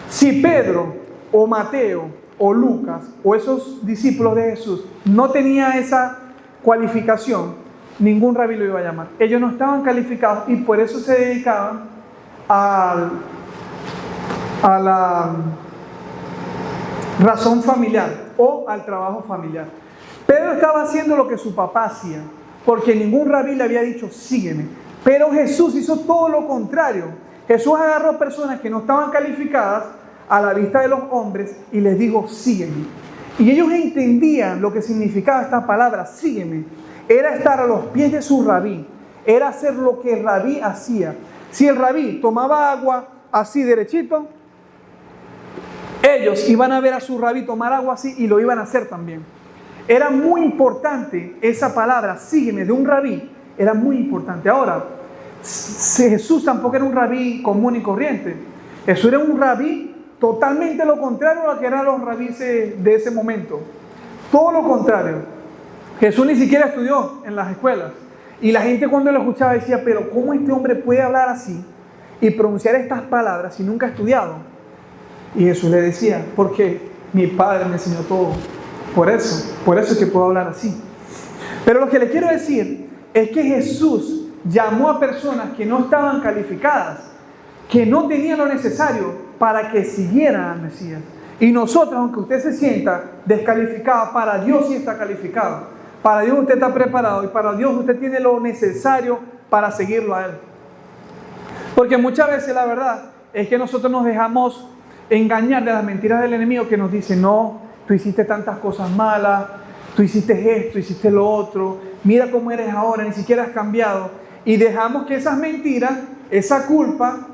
Si Pedro o Mateo o Lucas o esos discípulos de Jesús no tenía esa cualificación, ningún rabí lo iba a llamar. Ellos no estaban calificados y por eso se dedicaban a la razón familiar o al trabajo familiar. Pedro estaba haciendo lo que su papá hacía, porque ningún rabí le había dicho, sígueme. Pero Jesús hizo todo lo contrario. Jesús agarró personas que no estaban calificadas a la vista de los hombres y les dijo, sígueme. Y ellos entendían lo que significaba esta palabra, sígueme. Era estar a los pies de su rabí, era hacer lo que el rabí hacía. Si el rabí tomaba agua así derechito, ellos iban a ver a su rabí tomar agua así y lo iban a hacer también. Era muy importante esa palabra, sígueme, de un rabí, era muy importante. Ahora, Jesús tampoco era un rabí común y corriente. Jesús era un rabí totalmente lo contrario a lo que eran los rabíes de ese momento. Todo lo contrario. Jesús ni siquiera estudió en las escuelas. Y la gente cuando lo escuchaba decía, pero ¿cómo este hombre puede hablar así y pronunciar estas palabras si nunca ha estudiado? Y Jesús le decía, porque mi Padre me enseñó todo. Por eso es que puedo hablar así. Pero lo que le quiero decir es que Jesús llamó a personas que no estaban calificadas, que no tenían lo necesario para que siguieran al Mesías. Y nosotros, aunque usted se sienta descalificado, para Dios sí está calificado. Para Dios usted está preparado y para Dios usted tiene lo necesario para seguirlo a Él. Porque muchas veces la verdad es que nosotros nos dejamos engañar de las mentiras del enemigo que nos dice, no, tú hiciste tantas cosas malas, tú hiciste esto, hiciste lo otro, mira cómo eres ahora, ni siquiera has cambiado. y dejamos que esas mentiras, esa culpa,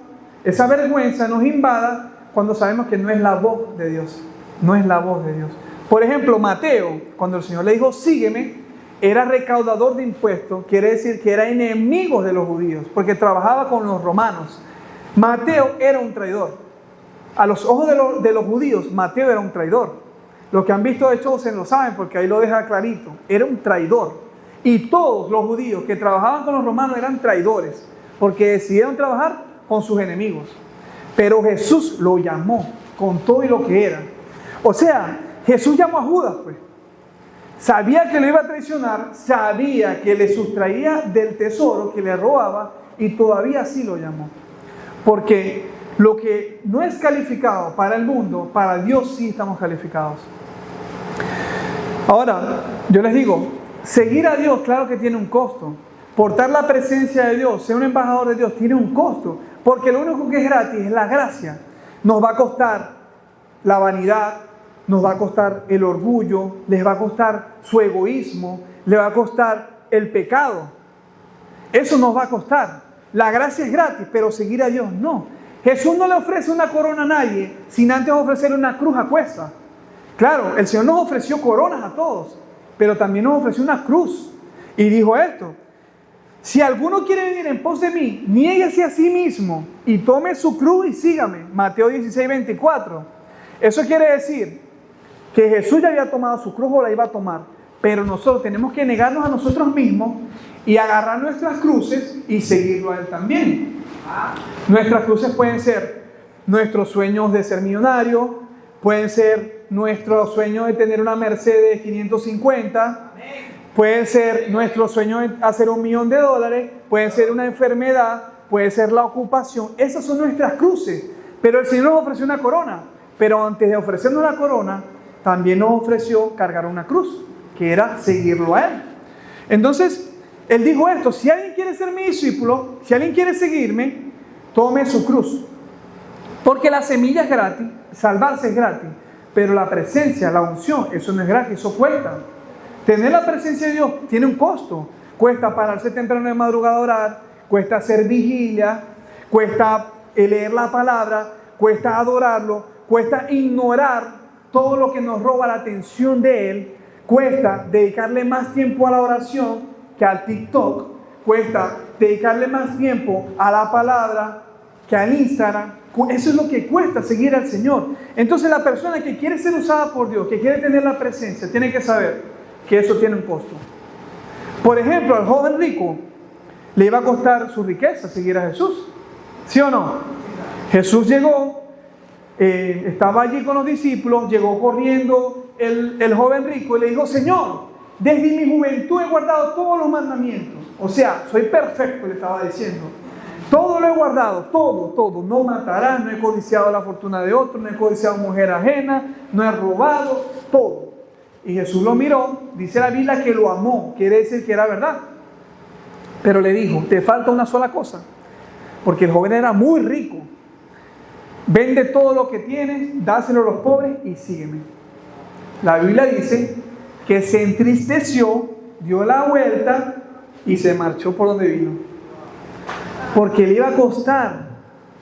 esa vergüenza nos invada cuando sabemos que no es la voz de Dios. No es la voz de Dios. Por ejemplo, Mateo, cuando el Señor le dijo, sígueme, era recaudador de impuestos, quiere decir que era enemigo de los judíos, porque trabajaba con los romanos. Mateo era un traidor. A los ojos de los judíos, Mateo era un traidor. Los que han visto de Chosen lo saben, porque ahí lo deja clarito. Era un traidor. Y todos los judíos que trabajaban con los romanos eran traidores, porque decidieron trabajar con sus enemigos. Pero Jesús lo llamó con todo y lo que era. O sea, Jesús llamó a Judas, pues. Sabía que lo iba a traicionar, sabía que le sustraía del tesoro, que le robaba, y todavía así lo llamó. Porque lo que no es calificado para el mundo, para Dios sí estamos calificados. Ahora, yo les digo, seguir a Dios, claro que tiene un costo. Portar la presencia de Dios, ser un embajador de Dios, tiene un costo. Porque lo único que es gratis es la gracia. Nos va a costar la vanidad, nos va a costar el orgullo, les va a costar su egoísmo, les va a costar el pecado. Eso nos va a costar. La gracia es gratis, pero seguir a Dios no. Jesús no le ofrece una corona a nadie sin antes ofrecerle una cruz a cuesta. Claro, el Señor nos ofreció coronas a todos, pero también nos ofreció una cruz. Y dijo esto: si alguno quiere venir en pos de mí, niéguese a sí mismo y tome su cruz y sígame. Mateo 16:24. Eso quiere decir que Jesús ya había tomado su cruz o la iba a tomar, pero nosotros tenemos que negarnos a nosotros mismos y agarrar nuestras cruces y seguirlo a Él también. Nuestras cruces pueden ser nuestros sueños de ser millonario, pueden ser nuestros sueños de tener una Mercedes 550, pueden ser nuestros sueños de hacer $1.000.000, puede ser una enfermedad, puede ser la ocupación. Esas son nuestras cruces, pero el Señor nos ofreció una corona. Pero antes de ofrecernos la corona, también nos ofreció cargar una cruz, que era seguirlo a Él. Entonces, Él dijo esto: si alguien quiere ser mi discípulo, si alguien quiere seguirme, tome su cruz. Porque la semilla es gratis, salvarse es gratis, pero la presencia, la unción, eso no es gratis, eso cuesta. Tener la presencia de Dios tiene un costo. Cuesta pararse temprano de madrugada a orar, cuesta hacer vigilia, cuesta leer la palabra, cuesta adorarlo, cuesta ignorar todo lo que nos roba la atención de Él, cuesta dedicarle más tiempo a la oración que al TikTok, cuesta dedicarle más tiempo a la palabra que al Instagram. Eso es lo que cuesta seguir al Señor. Entonces la persona que quiere ser usada por Dios, que quiere tener la presencia, tiene que saber que eso tiene un costo. Por ejemplo, al joven rico le iba a costar su riqueza seguir a Jesús, ¿sí o no? Jesús llegó, estaba allí con los discípulos, llegó corriendo el joven rico y le dijo: Señor, desde mi juventud he guardado todos los mandamientos. O sea, soy perfecto, le estaba diciendo. Todo lo he guardado, todo. No matarás, no he codiciado la fortuna de otro, no he codiciado mujer ajena, no he robado, todo. Y Jesús lo miró, dice la Biblia que lo amó, quiere decir que era verdad. Pero le dijo: te falta una sola cosa, porque el joven era muy rico. Vende todo lo que tienes, dáselo a los pobres y sígueme. La Biblia dice que se entristeció, dio la vuelta y se marchó por donde vino. Porque le iba a costar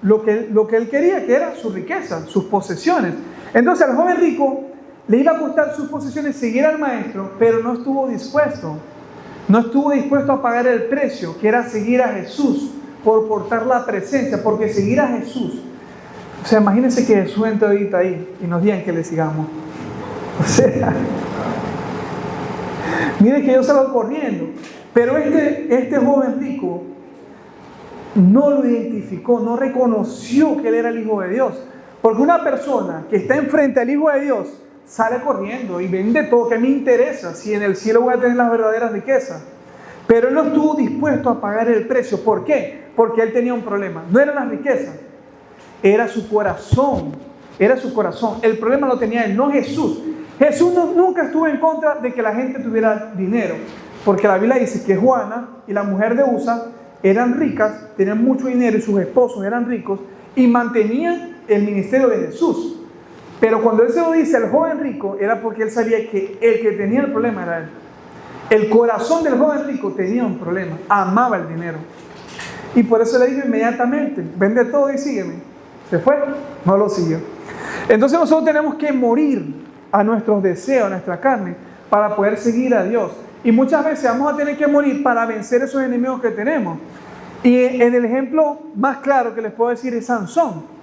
lo que él quería, que era su riqueza, sus posesiones. Entonces al joven rico le iba a costar sus posesiones seguir al maestro, pero no estuvo dispuesto. No estuvo dispuesto a pagar el precio, que era seguir a Jesús, por portar la presencia, porque seguir a Jesús. O sea, imagínense que Jesús entra ahorita ahí y nos digan que le sigamos. O sea, miren que yo salgo corriendo. Pero este joven rico no lo identificó, no reconoció que él era el Hijo de Dios. Porque una persona que está enfrente al Hijo de Dios sale corriendo y vende todo. Que me interesa si en el cielo voy a tener las verdaderas riquezas. Pero él no estuvo dispuesto a pagar el precio. ¿Por qué? Porque él tenía un problema. No eran las riquezas, era su corazón. Era su corazón. El problema lo tenía él, no Jesús. Jesús nunca estuvo en contra de que la gente tuviera dinero. Porque la Biblia dice que Juana y la mujer de Usa eran ricas, tenían mucho dinero y sus esposos eran ricos y mantenían el ministerio de Jesús. Pero cuando él se lo dice al joven rico, era porque él sabía que el que tenía el problema era él. El corazón del joven rico tenía un problema, amaba el dinero. Y por eso le dijo inmediatamente, vende todo y sígueme. Se fue, no lo siguió. Entonces nosotros tenemos que morir a nuestros deseos, a nuestra carne, para poder seguir a Dios. Y muchas veces vamos a tener que morir para vencer esos enemigos que tenemos. Y en el ejemplo más claro que les puedo decir es Sansón.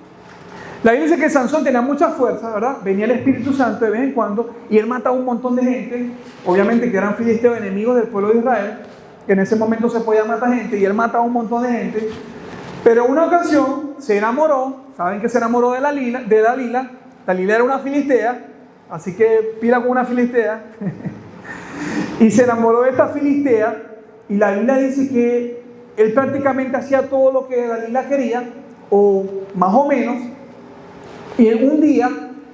La Biblia dice que Sansón tenía mucha fuerza, ¿verdad? Venía el Espíritu Santo de vez en cuando y él mataba a un montón de gente, obviamente que eran filisteos, enemigos del pueblo de Israel, que en ese momento se podía matar gente y él mataba a un montón de gente. Pero en una ocasión se enamoró, ¿saben que se enamoró de Dalila? Dalila era una filistea, así que pila con una filistea. Y se enamoró de esta filistea y la Biblia dice que él prácticamente hacía todo lo que Dalila quería, o más o menos. Y en un día,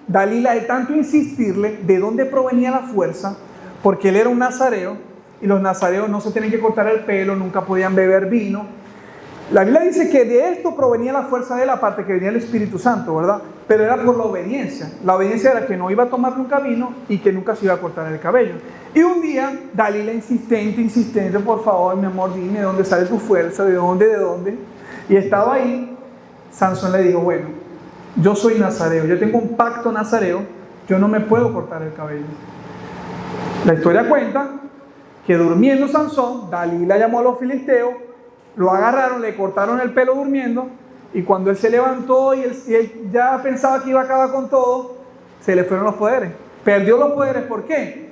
Dalila, de tanto insistirle de dónde provenía la fuerza, porque él era un nazareo, y los nazareos no se tienen que cortar el pelo, nunca podían beber vino. La Biblia dice que de esto provenía la fuerza de la parte que venía el Espíritu Santo, ¿verdad? Pero era por la obediencia. La obediencia era que no iba a tomar nunca vino y que nunca se iba a cortar el cabello. Y un día, Dalila insistente, por favor, mi amor, dime de dónde sale tu fuerza, de dónde. Y estaba ahí, Sansón le dijo, bueno, yo soy nazareo, yo tengo un pacto nazareo, yo no me puedo cortar el cabello. La historia cuenta que durmiendo Sansón, Dalila llamó a los filisteos, lo agarraron, le cortaron el pelo durmiendo, y cuando él se levantó y él ya pensaba que iba a acabar con todo, se le fueron los poderes. Perdió los poderes, ¿por qué?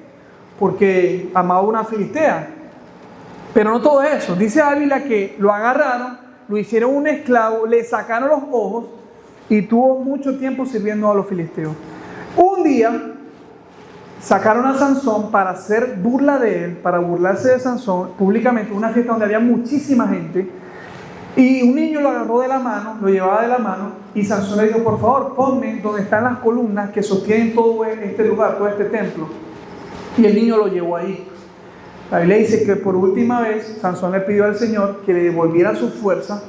Porque amaba a una filistea. Pero no todo eso. Dice Ávila que lo agarraron, lo hicieron un esclavo, le sacaron los ojos y tuvo mucho tiempo sirviendo a los filisteos. Un día sacaron a Sansón para hacer burla de él, para burlarse de Sansón públicamente, una fiesta donde había muchísima gente, y un niño lo agarró de la mano, lo llevaba de la mano, y Sansón le dijo, por favor, ponme donde están las columnas que sostienen todo este lugar, todo este templo. Y el niño lo llevó ahí. La Biblia dice que por última vez Sansón le pidió al Señor que le devolviera su fuerza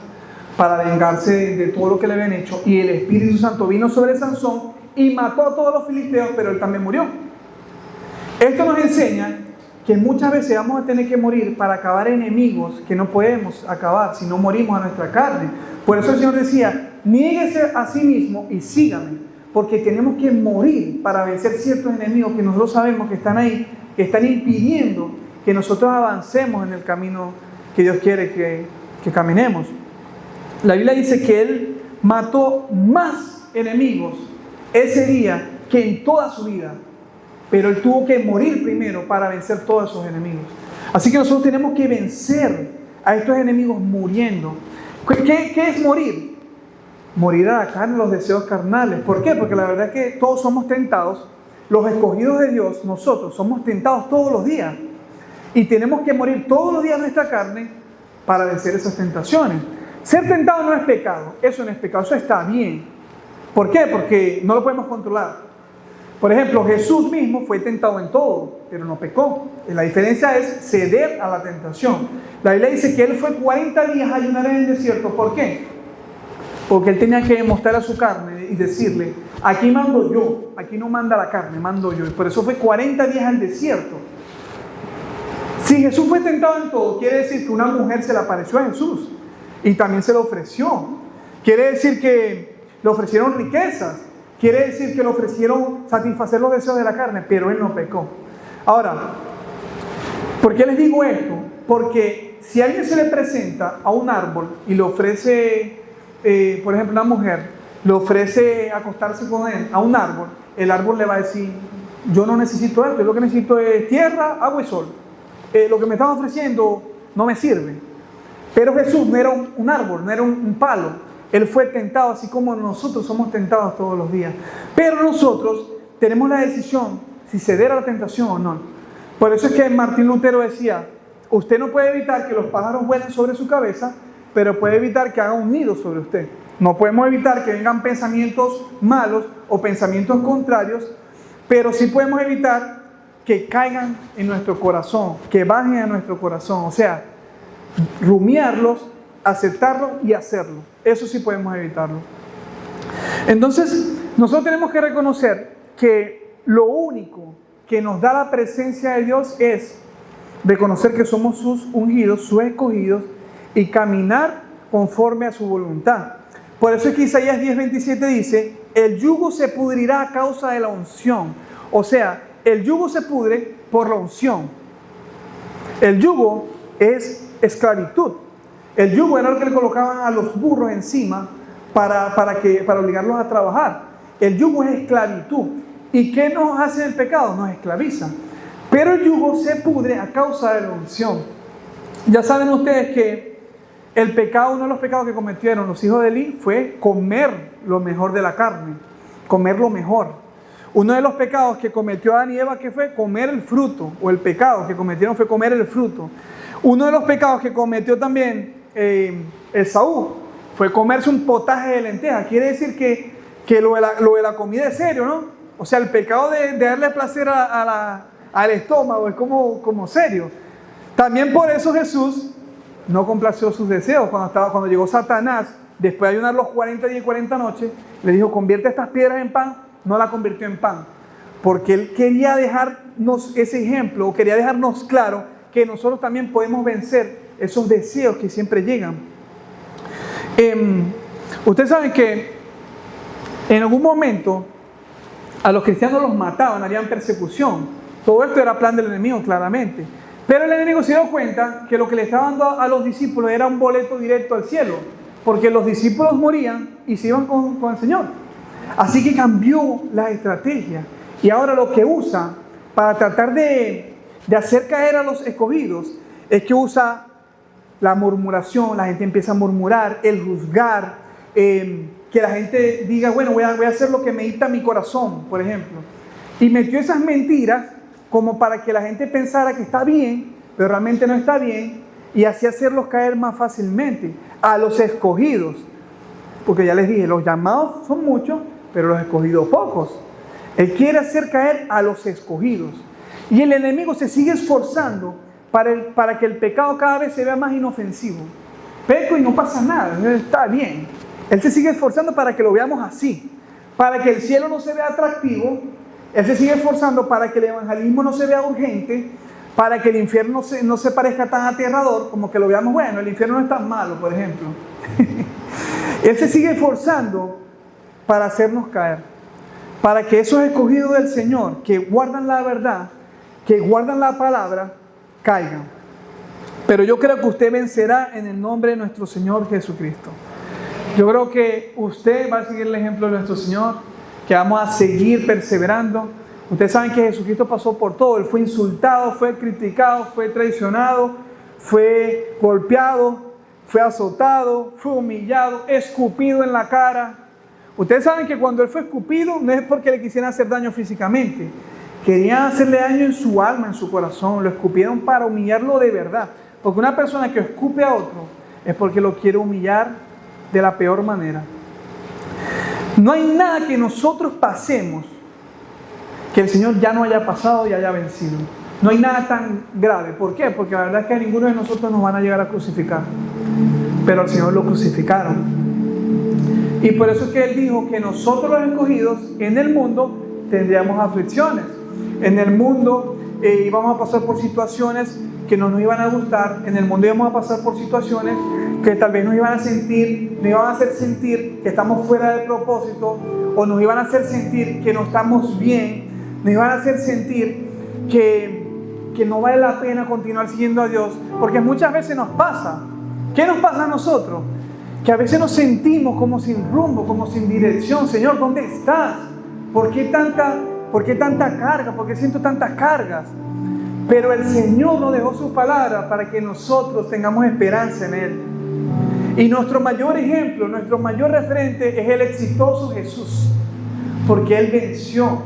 para vengarse de todo lo que le habían hecho, y el Espíritu Santo vino sobre Sansón y mató a todos los filisteos, pero él también murió. Esto nos enseña que muchas veces vamos a tener que morir para acabar enemigos que no podemos acabar si no morimos a nuestra carne. Por eso el Señor decía, niéguese a sí mismo y sígame, porque tenemos que morir para vencer ciertos enemigos que nosotros sabemos que están ahí, que están impidiendo que nosotros avancemos en el camino que Dios quiere que caminemos. La Biblia dice que Él mató más enemigos ese día que en toda su vida. Pero Él tuvo que morir primero para vencer todos esos enemigos. Así que nosotros tenemos que vencer a estos enemigos muriendo. ¿Qué es morir? Morir a la carne, los deseos carnales. ¿Por qué? Porque la verdad es que todos somos tentados. Los escogidos de Dios, nosotros, somos tentados todos los días. Y tenemos que morir todos los días a nuestra carne para vencer esas tentaciones. Ser tentado no es pecado. Eso no es pecado. Eso está bien. ¿Por qué? Porque no lo podemos controlar. Por ejemplo, Jesús mismo fue tentado en todo, pero no pecó. La diferencia es ceder a la tentación. La Biblia dice que Él fue 40 días a ayunar en el desierto. ¿Por qué? Porque Él tenía que demostrar a su carne y decirle, aquí mando yo, aquí no manda la carne, mando yo. Y por eso fue 40 días al desierto. Si Jesús fue tentado en todo, quiere decir que una mujer se le apareció a Jesús y también se le ofreció. Quiere decir que le ofrecieron riquezas. Quiere decir que le ofrecieron satisfacer los deseos de la carne, pero Él no pecó. Ahora, ¿por qué les digo esto? Porque si alguien se le presenta a un árbol y le ofrece, por ejemplo, una mujer, le ofrece acostarse con él a un árbol, el árbol le va a decir, yo no necesito esto, yo lo que necesito es tierra, agua y sol. Lo que me están ofreciendo no me sirve. Pero Jesús no era un árbol, no era un palo. Él fue tentado así como nosotros somos tentados todos los días. Pero nosotros tenemos la decisión si ceder a la tentación o no. Por eso es que Martín Lutero decía, usted no puede evitar que los pájaros vuelen sobre su cabeza, pero puede evitar que haga un nido sobre usted. No podemos evitar que vengan pensamientos malos o pensamientos contrarios, pero sí podemos evitar que caigan en nuestro corazón, que bajen a nuestro corazón. O sea, rumiarlos, aceptarlo y hacerlo. Eso sí podemos evitarlo. Entonces, nosotros tenemos que reconocer que lo único que nos da la presencia de Dios es reconocer que somos sus ungidos, sus escogidos, y caminar conforme a su voluntad. Por eso es que Isaías 10:27 dice, el yugo se pudrirá a causa de la unción. O sea, el yugo se pudre por la unción. El yugo es esclavitud. El yugo era lo que le colocaban a los burros encima para obligarlos a trabajar. El yugo es esclavitud. ¿Y qué nos hace el pecado? Nos esclaviza. Pero el yugo se pudre a causa de la unción. Ya saben ustedes que el pecado, uno de los pecados que cometieron los hijos de Elí fue comer lo mejor de la carne, comer lo mejor. Uno de los pecados que cometió Adán y Eva, que fue comer el fruto, o el pecado que cometieron fue comer el fruto. Uno de los pecados que cometió también Esaú fue comerse un potaje de lentejas. Quiere decir que lo de la comida es serio, ¿no? O sea, el pecado de darle placer al estómago es como serio. También por eso Jesús no complació sus deseos. Cuando llegó Satanás, después de ayunar los 40 días y 40 noches, le dijo, convierte estas piedras en pan. No la convirtió en pan. Porque él quería dejarnos ese ejemplo, o quería dejarnos claro que nosotros también podemos vencer esos deseos que siempre llegan. Ustedes saben que en algún momento a los cristianos los mataban, habían persecución. Todo esto era plan del enemigo, claramente. Pero el enemigo se dio cuenta que lo que le estaba dando a los discípulos era un boleto directo al cielo, porque los discípulos morían y se iban con el Señor. Así que cambió la estrategia, y ahora lo que usa para tratar de hacer caer a los escogidos es que usa la murmuración. La gente empieza a murmurar, el juzgar, que la gente diga, bueno, voy a hacer lo que me dicta mi corazón, por ejemplo. Y metió esas mentiras como para que la gente pensara que está bien, pero realmente no está bien, y así hacerlos caer más fácilmente a los escogidos. Porque ya les dije, los llamados son muchos, pero los escogidos pocos. Él quiere hacer caer a los escogidos. Y el enemigo se sigue esforzando para que el pecado cada vez se vea más inofensivo. Peco y no pasa nada, está bien. Él se sigue esforzando para que lo veamos así. Para que el cielo no se vea atractivo. Él se sigue esforzando para que el evangelismo no se vea urgente. Para que el infierno no se parezca tan aterrador, como que lo veamos, bueno, el infierno no es tan malo, por ejemplo. Él se sigue esforzando para hacernos caer, para que esos escogidos del Señor, que guardan la verdad, que guardan la palabra, caigan. Pero yo creo que usted vencerá en el nombre de nuestro Señor Jesucristo. Yo creo que usted va a seguir el ejemplo de nuestro Señor, que vamos a seguir perseverando. Ustedes saben que Jesucristo pasó por todo. Él fue insultado, fue criticado, fue traicionado, fue golpeado, fue azotado, fue humillado, escupido en la cara. Ustedes saben que cuando Él fue escupido no es porque le quisieran hacer daño físicamente. Querían hacerle daño en su alma, en su corazón. Lo escupieron para humillarlo de verdad. Porque una persona que escupe a otro es porque lo quiere humillar de la peor manera. No hay nada que nosotros pasemos que el Señor ya no haya pasado y haya vencido. No hay nada tan grave. ¿Por qué? Porque la verdad es que a ninguno de nosotros nos van a llegar a crucificar. Pero al Señor lo crucificaron. Y por eso es que Él dijo que nosotros los escogidos en el mundo tendríamos aflicciones. En el mundo íbamos a pasar por situaciones que no nos iban a gustar. En el mundo íbamos a pasar por situaciones que tal vez nos iban a hacer sentir que estamos fuera de propósito, o nos iban a hacer sentir que no estamos bien, nos iban a hacer sentir que no vale la pena continuar siguiendo a Dios, porque muchas veces nos pasa. ¿Qué nos pasa a nosotros? Que a veces nos sentimos como sin rumbo, como sin dirección. Señor, ¿dónde estás? ¿Por qué tanta carga? ¿Por qué siento tantas cargas? Pero el Señor nos dejó su palabra para que nosotros tengamos esperanza en Él. Y nuestro mayor ejemplo, nuestro mayor referente es el exitoso Jesús, porque Él venció.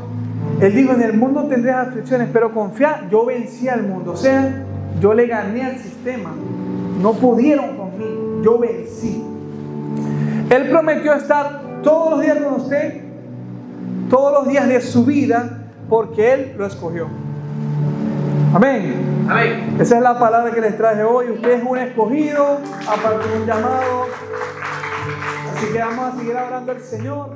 Él dijo, en el mundo tendréis aflicciones, pero confía, yo vencí al mundo. O sea, yo le gané al sistema. No pudieron conmigo, yo vencí. Él prometió estar todos los días con usted, todos los días de su vida, porque Él lo escogió. Amén. Amén. Esa es la palabra que les traje hoy. Usted es un escogido, aparte de un llamado. Así que vamos a seguir hablando al Señor.